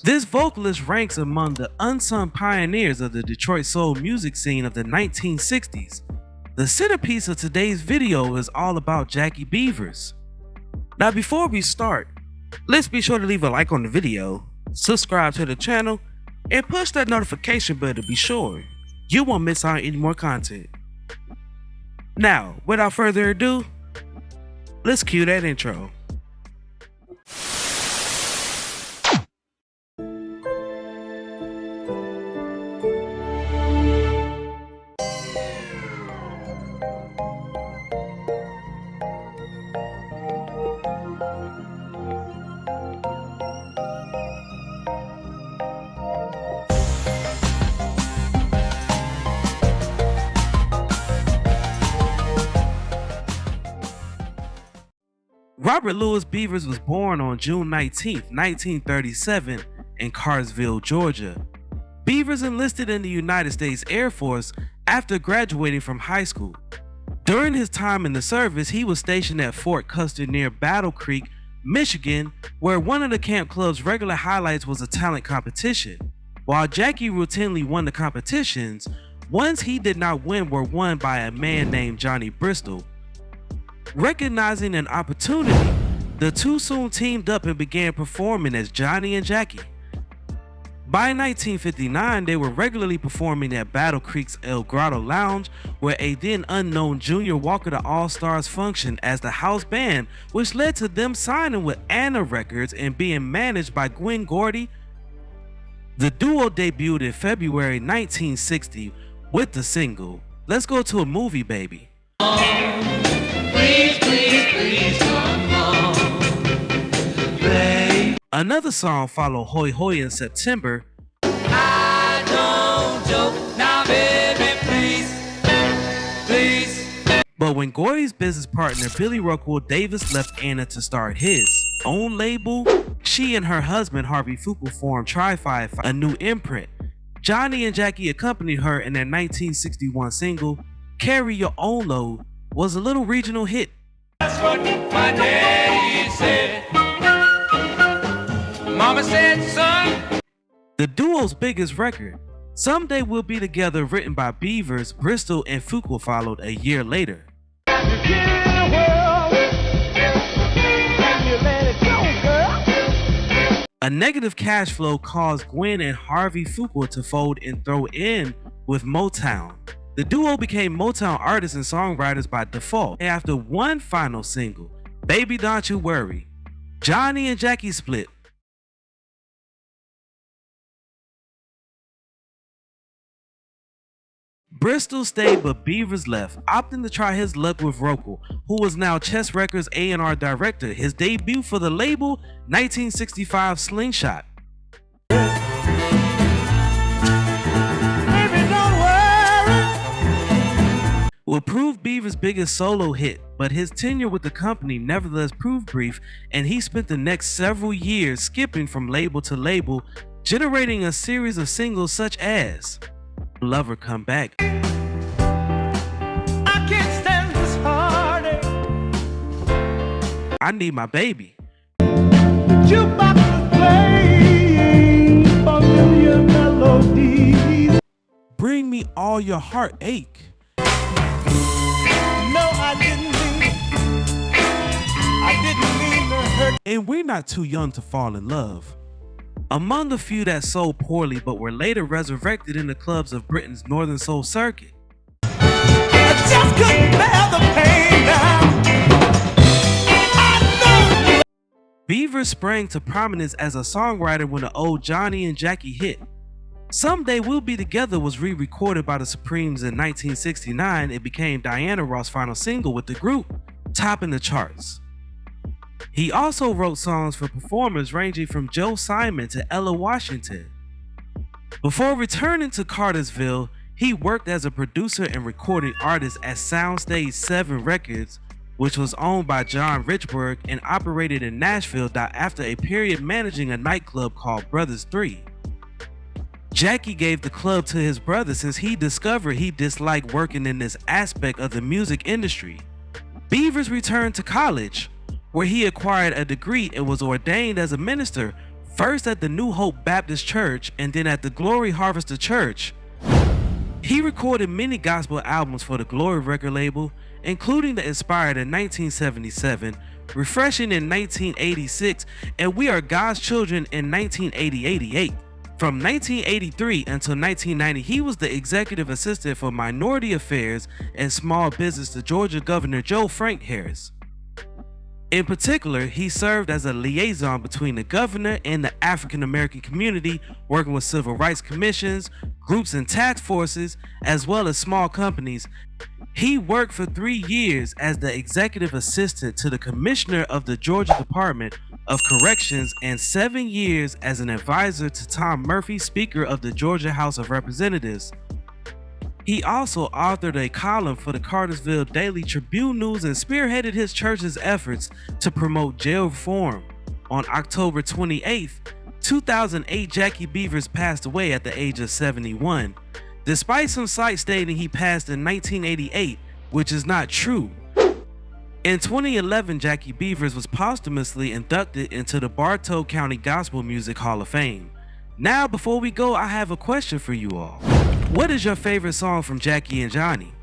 This vocalist ranks among the unsung pioneers of the Detroit soul music scene of the 1960s. The centerpiece of today's video is all about Jackey Beavers. Now before we start, let's be sure to leave a like on the video, subscribe to the channel, and push that notification bell to be sure you won't miss out on any more content. Now, without further ado, let's cue that intro. Robert Louis Beavers was born on June 19, 1937 in Cartersville, Georgia. Beavers enlisted in the United States Air Force after graduating from high school. During his time in the service, he was stationed at Fort Custer near Battle Creek, Michigan, where one of the camp club's regular highlights was a talent competition. While Jackey routinely won the competitions, ones he did not win were won by a man named Johnny Bristol. Recognizing an opportunity, the two soon teamed up and began performing as Johnny and Jackey. By 1959, they were regularly performing at Battle Creek's El Grotto Lounge, where a then unknown Junior Walker the All-Stars functioned as the house band, which led to them signing with Anna Records and being managed by Gwen Gordy. The duo debuted in February 1960 with the single, "Let's Go to a Movie, Baby." Please, please, please come on, babe. Another song followed Hoy Hoy in September. I don't joke now, baby, please, please. But when Gordy's business partner Billy Rockwell Davis left Anna to start his own label, she and her husband Harvey Fuqua formed Tri-Fi, a new imprint. Johnny and Jackey accompanied her in their 1961 single, "Carry Your Own Load," was a little regional hit. That's what my daddy said. Mama said, son. The duo's biggest record, "Someday We'll Be Together," written by Beavers, Bristol, and Fuqua, followed a year later. A negative cash flow caused Gwen and Harvey Fuqua to fold and throw in with Motown. The duo became Motown artists and songwriters by default. After one final single, "Baby Don't You Worry," Johnny and Jackey split. Bristol stayed but Beavers left, opting to try his luck with Rockwell, who was now Chess Records A&R director. His debut for the label, 1965 Slingshot. Would prove Beavers' biggest solo hit, but his tenure with the company nevertheless proved brief, and he spent the next several years skipping from label to label, generating a series of singles such as "Lover Come Back," I can't stand this heartache. "I Need My Baby," Jukebox is playing familiar melodies. "Bring Me All Your Heartache," No, I didn't mean to hurt. and "We're Not Too Young to Fall in Love." Among the few that sold poorly but were later resurrected in the clubs of Britain's Northern Soul circuit. I just couldn't bear the pain now. I know. Beavers sprang to prominence as a songwriter when the old Johnny and Jackey hit. "Someday We'll Be Together" was re-recorded by the Supremes in 1969. It became Diana Ross' final single with the group, topping the charts. He also wrote songs for performers ranging from Joe Simon to Ella Washington. Before returning to Cartersville, he worked as a producer and recording artist at Soundstage 7 Records, which was owned by John Richburg and operated in Nashville after a period managing a nightclub called Brothers 3. Jackey gave the club to his brother since he discovered he disliked working in this aspect of the music industry. Beavers returned to college, where he acquired a degree and was ordained as a minister, first at the New Hope Baptist Church and then at the Glory Harvester Church. He recorded many gospel albums for the Glory record label, including the Inspired in 1977, Refreshing in 1986, and We Are God's Children in 1988. From 1983 until 1990, he was the executive assistant for minority affairs and small business to Georgia Governor Joe Frank Harris. In particular, he served as a liaison between the governor and the African American community, working with civil rights commissions, groups and task forces, as well as small companies. He worked for 3 years as the executive assistant to the commissioner of the Georgia Department of Corrections and 7 years as an advisor to Tom Murphy, Speaker of the Georgia House of Representatives. He also authored a column for the Cartersville Daily Tribune News and spearheaded his church's efforts to promote jail reform. On October 28, 2008, Jackey Beavers passed away at the age of 71, despite some sites stating he passed in 1988, which is not true. In 2011, Jackey Beavers was posthumously inducted into the Bartow County Gospel Music Hall of Fame. Now, before we go, I have a question for you all. What is your favorite song from Jackey and Johnny?